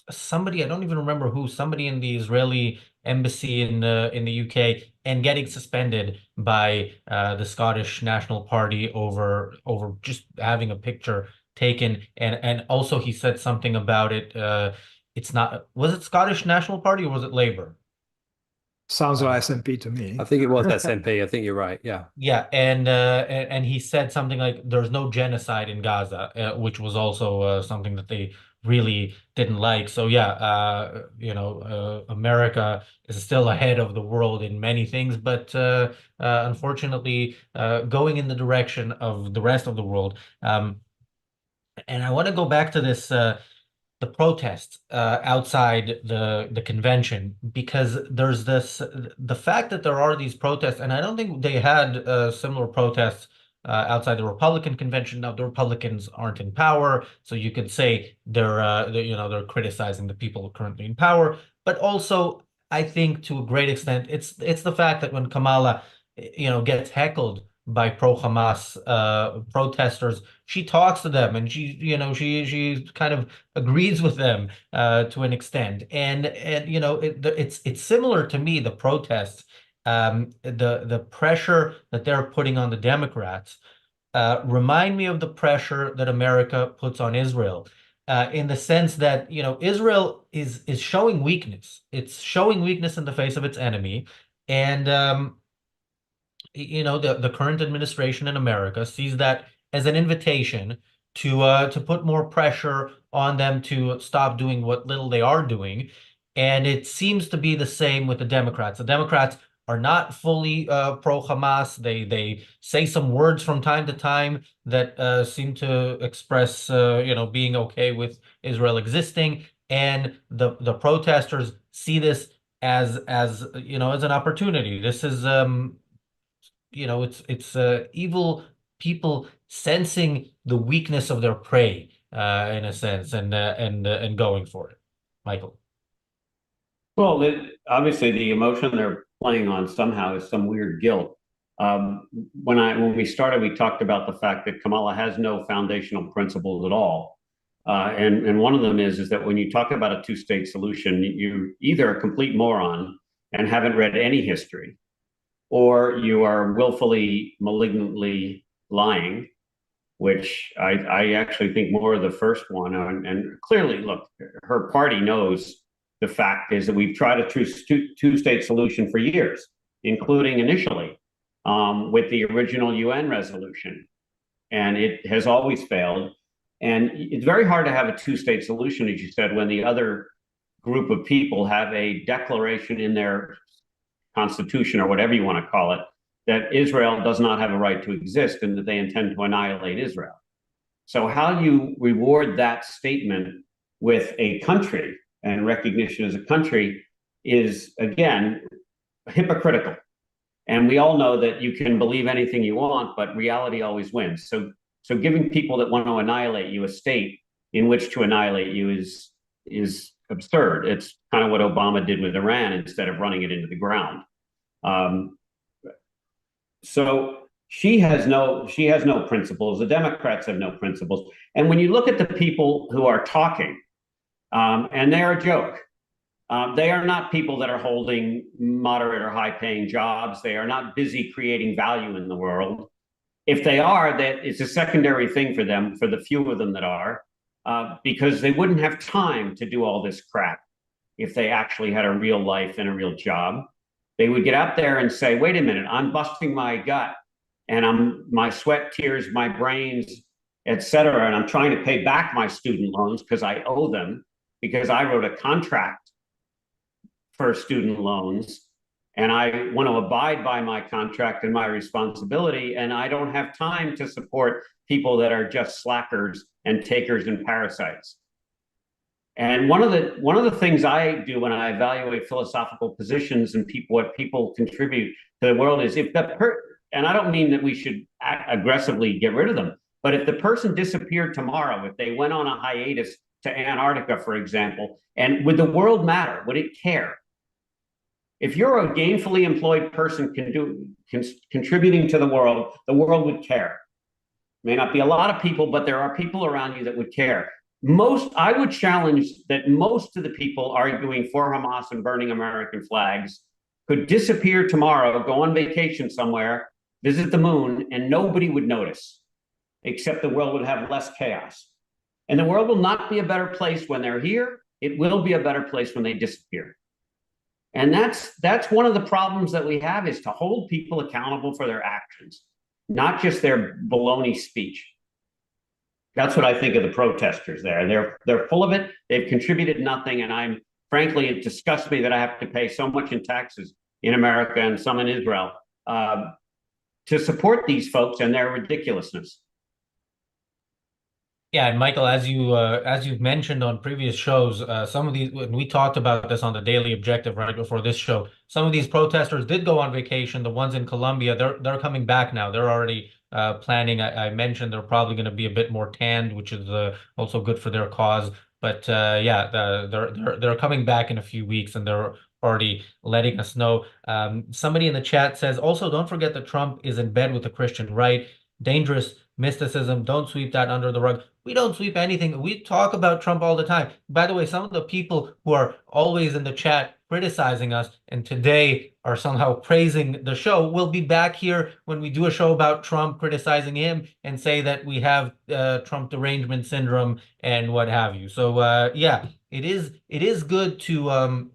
somebody, I don't even remember who, somebody in the Israeli embassy in the UK, and getting suspended by the Scottish National Party over just having a picture taken. And also he said something about it. It's not, was it Scottish National Party or was it Labour? Sounds like SNP to me. I think it was SNP. I think you're right. Yeah. Yeah, and he said something like there's no genocide in Gaza, which was also something that they really didn't like. So yeah, America is still ahead of the world in many things, but unfortunately, going in the direction of the rest of the world. And I want to go back to this. The protests outside the convention, because there's the fact that there are these protests, and I don't think they had similar protests outside the Republican convention. Now the Republicans aren't in power, so you could say they're criticizing the people currently in power, but also I think to a great extent it's the fact that when Kamala gets heckled by pro-Hamas protesters, she talks to them, and she kind of agrees with them to an extent. And it's similar to me, the protests, the pressure that they're putting on the Democrats remind me of the pressure that America puts on Israel. In the sense that Israel is showing weakness. It's showing weakness in the face of its enemy, and the current administration in America sees that as an invitation to put more pressure on them to stop doing what little they are doing. And it seems to be the same with the Democrats. The Democrats are not fully pro-Hamas. They say some words from time to time that seem to express being okay with Israel existing. And the protesters see this as an opportunity. This is it's evil people sensing the weakness of their prey in a sense, and going for it. Michael. Well, obviously the emotion they're playing on somehow is some weird guilt. When we started, we talked about the fact that Kamala has no foundational principles at all. And one of them is that when you talk about a two-state solution, you're either a complete moron and haven't read any history, or you are willfully, malignantly lying, which I actually think more of the first one. And clearly, look, her party knows the fact is that we've tried a two-state solution for years, including initially with the original UN resolution, and it has always failed. And it's very hard to have a two-state solution, as you said, when the other group of people have a declaration in their constitution, or whatever you want to call it, that Israel does not have a right to exist and that they intend to annihilate Israel. So how you reward that statement with a country and recognition as a country is, again, hypocritical. And we all know that you can believe anything you want, but reality always wins. So giving people that want to annihilate you a state in which to annihilate you is absurd. It's kind of what Obama did with Iran instead of running it into the ground. So she has no principles. The Democrats have no principles. And when you look at the people who are talking, and they're a joke. They are not people that are holding moderate or high-paying jobs. They are not busy creating value in the world. If they are, that it's a secondary thing for them, for the few of them that are, because they wouldn't have time to do all this crap if they actually had a real life and a real job. They would get out there and say, wait a minute, I'm busting my gut and my sweat, tears, my brains, et cetera, and I'm trying to pay back my student loans because I owe them, because I wrote a contract for student loans, and I want to abide by my contract and my responsibility, and I don't have time to support people that are just slackers and takers and parasites. And one of the things I do when I evaluate philosophical positions and what people contribute to the world is, if and I don't mean that we should aggressively get rid of them, but if the person disappeared tomorrow, if they went on a hiatus to Antarctica, for example, and would the world matter? Would it care? If you're a gainfully employed person contributing to the world would care. May not be a lot of people, but there are people around you that would care. I would challenge that most of the people arguing for Hamas and burning American flags could disappear tomorrow, go on vacation somewhere, visit the moon, and nobody would notice, except the world would have less chaos. And the world will not be a better place when they're here. It will be a better place when they disappear. And that's one of the problems that we have, is to hold people accountable for their actions, not just their baloney speech. That's what I think of the protesters there. They're full of it. They've contributed nothing. And frankly, it disgusts me that I have to pay so much in taxes in America and some in Israel to support these folks and their ridiculousness. Yeah, and Michael, as you've mentioned on previous shows, some of these, when we talked about this on the Daily Objective right before this show, some of these protesters did go on vacation. The ones in Colombia, they're coming back now. They're already planning. I mentioned they're probably going to be a bit more tanned, which is also good for their cause. But yeah, they're coming back in a few weeks, and they're already letting us know. Somebody in the chat says, also, don't forget that Trump is in bed with the Christian right. Dangerous mysticism. Don't sweep that under the rug. We don't sweep anything. We talk about Trump all the time. By the way, some of the people who are always in the chat criticizing us and today are somehow praising the show will be back here when we do a show about Trump, criticizing him and say that we have Trump derangement syndrome and what have you. So yeah, it is good to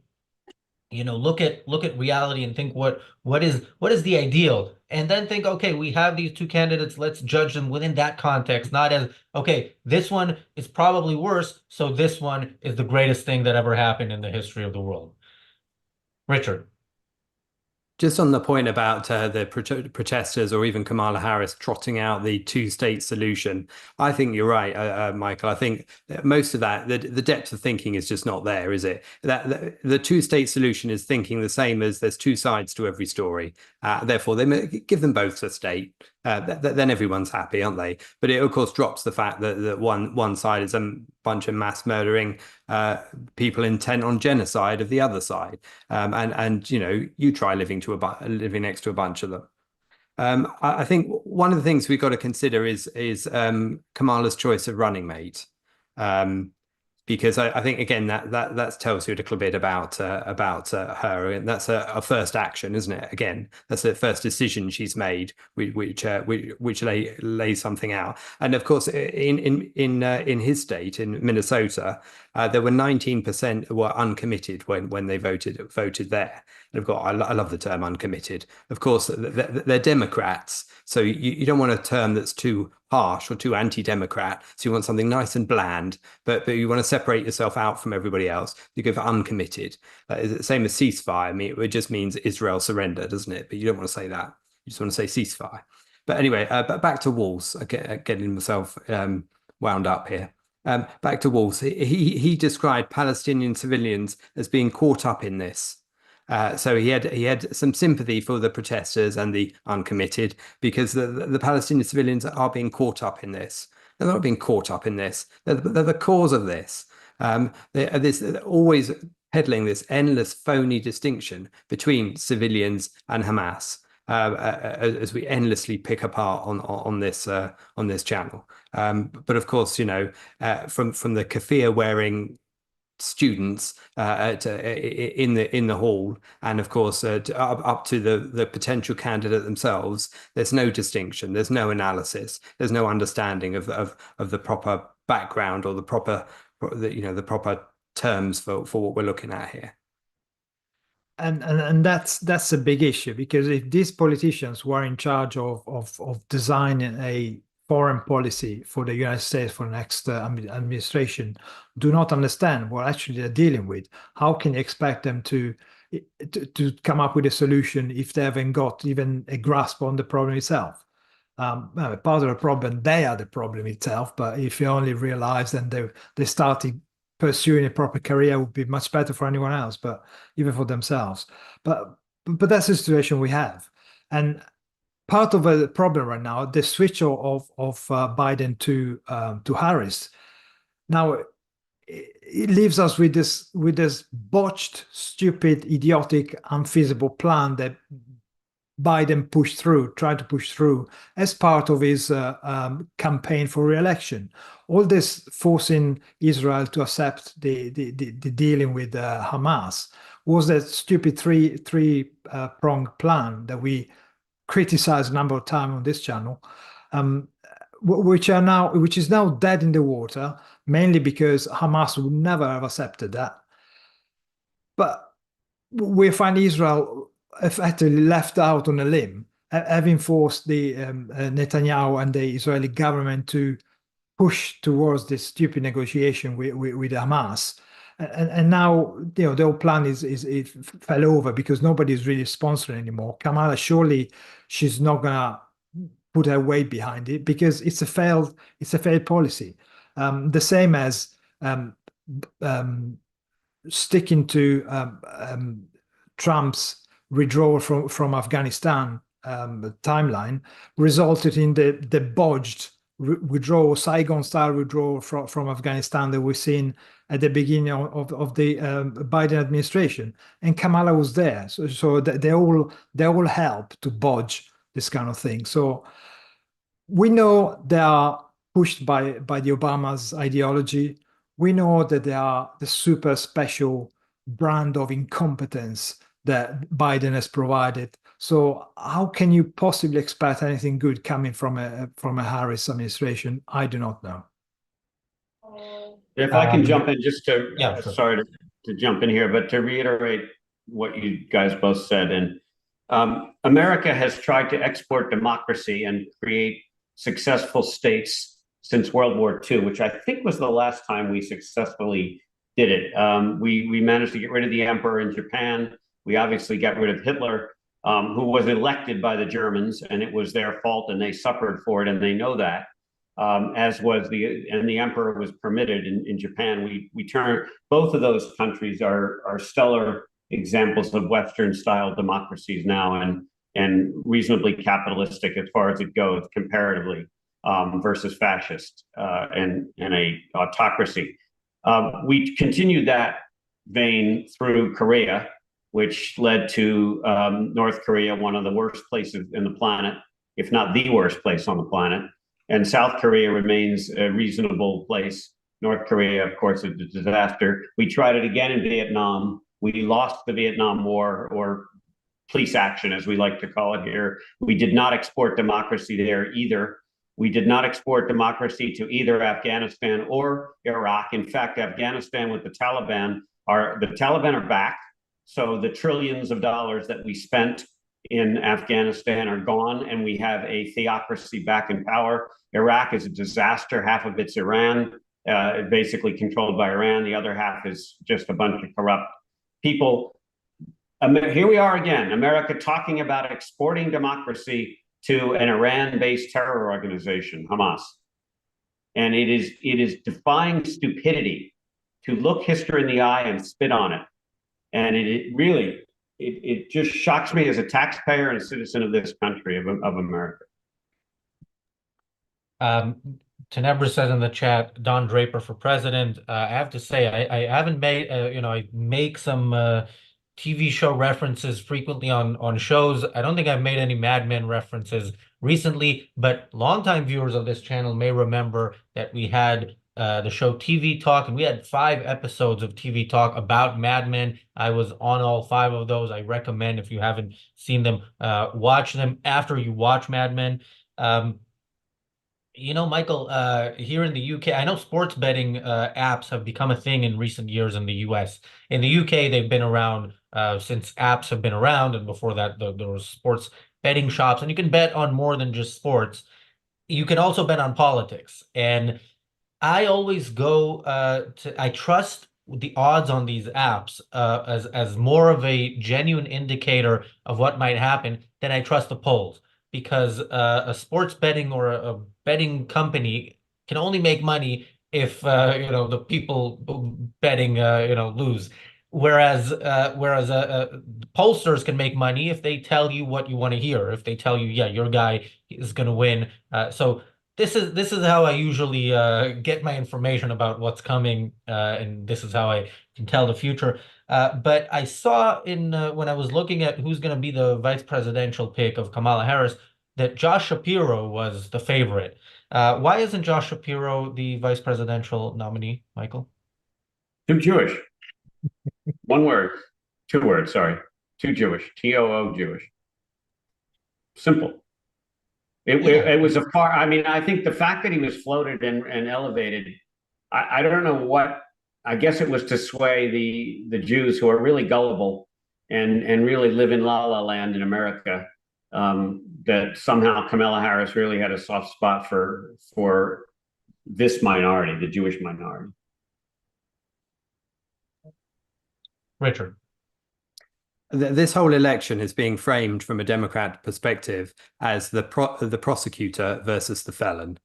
look at reality and think what is the ideal, and then think, okay, we have these two candidates, let's judge them within that context, not as, okay, this one is probably worse, so this one is the greatest thing that ever happened in the history of the world. Richard. Just on the point about the protesters or even Kamala Harris trotting out the two-state solution, I think you're right, Michael. I think most of that, the depth of thinking is just not there, is it? That the two-state solution is thinking the same as there's two sides to every story. Therefore, they give them both a state. Then everyone's happy, aren't they? But it, of course, drops the fact that one side is a bunch of mass murdering people intent on genocide of the other side, and you try living next to a bunch of them. I think one of the things we've got to consider is Kamala's choice of running mate. because I think again that tells you a little bit about her, and that's a first action, isn't it? Again, that's the first decision she's made, which lays something out. And of course, in his state, in Minnesota, there were 19% were uncommitted when they voted there. And of course, I love the term uncommitted. Of course, they're Democrats, so you don't want a term that's too harsh or too anti-democrat. So you want something nice and bland, but you want to separate yourself out from everybody else. You go for uncommitted. Same as ceasefire. I mean, it just means Israel surrender, doesn't it? But you don't want to say that. You just want to say ceasefire. But anyway, but back to Walls. Getting myself wound up here. Back to Walls. He described Palestinian civilians as being caught up in this. So he had some sympathy for the protesters and the uncommitted, because the Palestinian civilians are being caught up in this. They're not being caught up in this. They're the cause of this. They're always peddling this endless phony distinction between civilians and Hamas, as we endlessly pick apart on this channel. But of course, you know, from the keffiyeh wearing students in the hall, and of course up to the potential candidate themselves, there's no distinction, there's no analysis, there's no understanding of the proper background or the proper terms for what we're looking at here. And that's a big issue, because if these politicians were in charge of designing a foreign policy for the United States for the next administration, do not understand what actually they're dealing with, how can you expect them to come up with a solution if they haven't got even a grasp on the problem itself? Part of the problem, they are the problem itself, but if you only realize then they started pursuing a proper career, would be much better for anyone else, but even for themselves. But that's the situation we have. And part of the problem right now, the switch of Biden to Harris, now it leaves us with this botched, stupid, idiotic, unfeasible plan that Biden tried to push through as part of his campaign for re-election. All this forcing Israel to accept the dealing with Hamas was that stupid three-pronged plan that we criticized a number of times on this channel, which is now dead in the water, mainly because Hamas would never have accepted that. But we find Israel effectively left out on a limb, having forced the Netanyahu and the Israeli government to push towards this stupid negotiation with Hamas. And now, you know, the whole plan it fell over because nobody is really sponsoring anymore. Kamala, surely she's not gonna put her weight behind it, because it's a failed policy. The same as sticking to Trump's withdrawal from Afghanistan timeline resulted in the bodged withdrawal, Saigon-style withdrawal from Afghanistan that we've seen at the beginning of the Biden administration, and Kamala was there, so they all help to bodge this kind of thing. So we know they are pushed by the Obama's ideology. We know that they are the super special brand of incompetence that Biden has provided. So how can you possibly expect anything good coming from a Harris administration? I do not know. If I can jump in just to, Yeah, sure. sorry to jump in here, but to reiterate what you guys both said. And America has tried to export democracy and create successful states since World War II, which I think was the last time we successfully did it. We managed to get rid of the emperor in Japan. We obviously got rid of Hitler, who was elected by the Germans, and it was their fault, and they suffered for it, and they know that. As was the emperor was permitted in Japan. We turn, both of those countries are stellar examples of Western style democracies now, and reasonably capitalistic as far as it goes comparatively, versus fascist and a autocracy. We continued that vein through Korea, which led to North Korea, one of the worst places in the planet, if not the worst place on the planet. And South Korea remains a reasonable place North Korea, of course, is a disaster. We tried it again in Vietnam. We lost the Vietnam War, or police action, as we like to call it here. We did not export democracy there either. We did not export democracy to either Afghanistan or Iraq. In fact, Afghanistan with the Taliban are back. So the trillions of dollars that we spent in Afghanistan are gone, and we have a theocracy back in power. Iraq is a disaster. Half of it's Iran, basically controlled by Iran. The other half is just a bunch of corrupt people. Here we are again, America talking about exporting democracy to an Iran-based terror organization, Hamas. And it is defying stupidity to look history in the eye and spit on it. And it really just shocks me as a taxpayer and a citizen of this country, of America. Tenebra says in the chat, Don Draper for president. I have to say, I haven't made, I make some TV show references frequently on shows. I don't think I've made any Mad Men references recently, but longtime viewers of this channel may remember that we had the show TV Talk, and we had 5 episodes of TV Talk about Mad Men. I was on all 5 of those. I recommend, if you haven't seen them, watch them after you watch Mad Men. Michael, here in the UK, I know sports betting apps have become a thing in recent years in the US. In the UK, they've been around since apps have been around, and before that, there was sports betting shops, and you can bet on more than just sports. You can also bet on politics, and I always go I trust the odds on these apps as more of a genuine indicator of what might happen than I trust the polls, because a sports betting or a betting company can only make money if the people betting lose. Whereas pollsters can make money if they tell you what you want to hear. If they tell you, yeah, your guy is going to win. So this is how I usually get my information about what's coming, and this is how I can tell the future. But I saw when I was looking at who's going to be the vice presidential pick of Kamala Harris, that Josh Shapiro was the favorite. Why isn't Josh Shapiro the vice presidential nominee, Michael? Too Jewish. One word. 2 words, sorry. Too Jewish. T-O-O Jewish. Simple. It was I think the fact that he was floated and elevated, I don't know what, I guess it was to sway the Jews who are really gullible and really live in la la land in America, that somehow Kamala Harris really had a soft spot for this minority, the Jewish minority. Richard. This whole election is being framed from a Democrat perspective as the prosecutor versus the felon,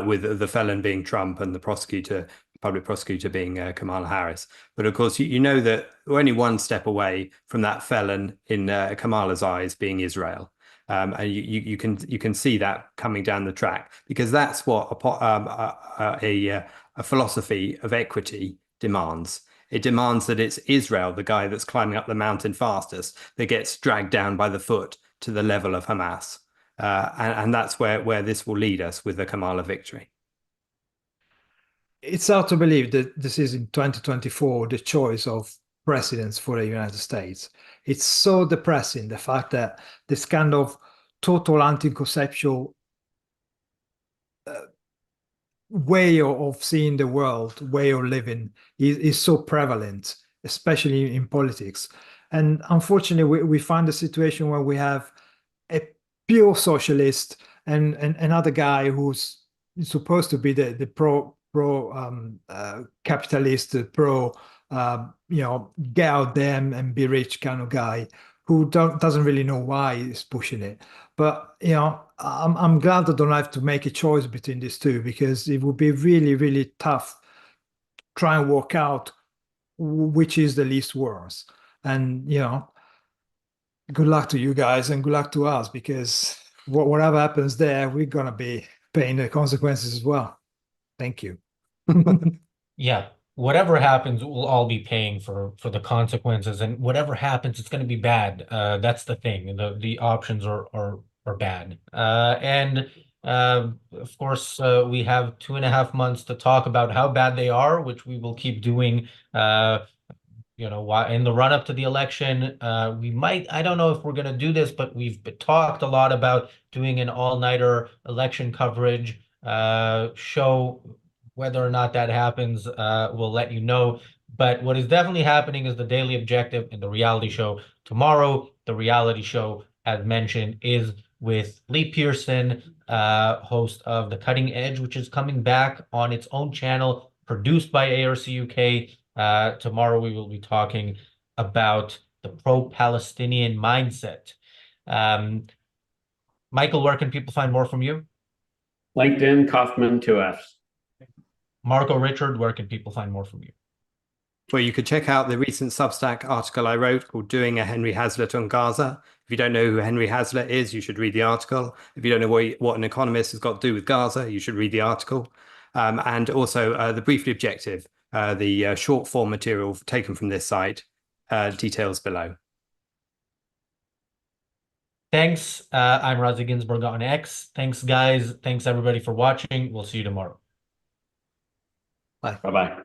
with the felon being Trump and the public prosecutor being Kamala Harris. But of course, you know that we're only one step away from that felon in Kamala's eyes being Israel. And you can see that coming down the track, because that's what a philosophy of equity demands. It demands that it's Israel, the guy that's climbing up the mountain fastest, that gets dragged down by the foot to the level of Hamas. And that's where this will lead us with the Kamala victory. It's hard to believe that this is in 2024, the choice of presidents for the United States. It's so depressing, the fact that this kind of total anti-conceptual way of seeing the world, way of living is so prevalent, especially in politics. And unfortunately, we find a situation where we have a pure socialist and another guy who's supposed to be the pro capitalist, pro get out there and be rich kind of guy, who doesn't really know why he's pushing it. But I'm glad I don't have to make a choice between these two, because it would be really, really tough to try and work out which is the least worse. And good luck to you guys and good luck to us, because whatever happens there, we're gonna be paying the consequences as well. Thank you. Yeah, whatever happens, we'll all be paying for the consequences, and whatever happens, it's going to be bad. That's the thing. The options are bad. And Of course, we have 2.5 months to talk about how bad they are, which we will keep doing. In the run up to the election, we might, I don't know if we're going to do this, but we've talked a lot about doing an all-nighter election coverage show. Whether or not that happens, we'll let you know. But what is definitely happening is the Daily Objective and the reality show tomorrow. The reality show, as mentioned, is with Lee Pearson, host of The Cutting Edge, which is coming back on its own channel, produced by ARCUK. Tomorrow we will be talking about the pro-Palestinian mindset. Michael, where can people find more from you? LinkedIn, Kaufman, 2Fs. Marco Richard, where can people find more from you? Well, you could check out the recent Substack article I wrote called Doing a Henry Hazlitt on Gaza. If you don't know who Henry Hazlitt is, you should read the article. If you don't know what an economist has got to do with Gaza, you should read the article. And also the Briefly Objective, the short form material taken from this site, details below. Thanks. I'm Razi Ginsburg on X. Thanks, guys. Thanks, everybody, for watching. We'll see you tomorrow. Bye-bye.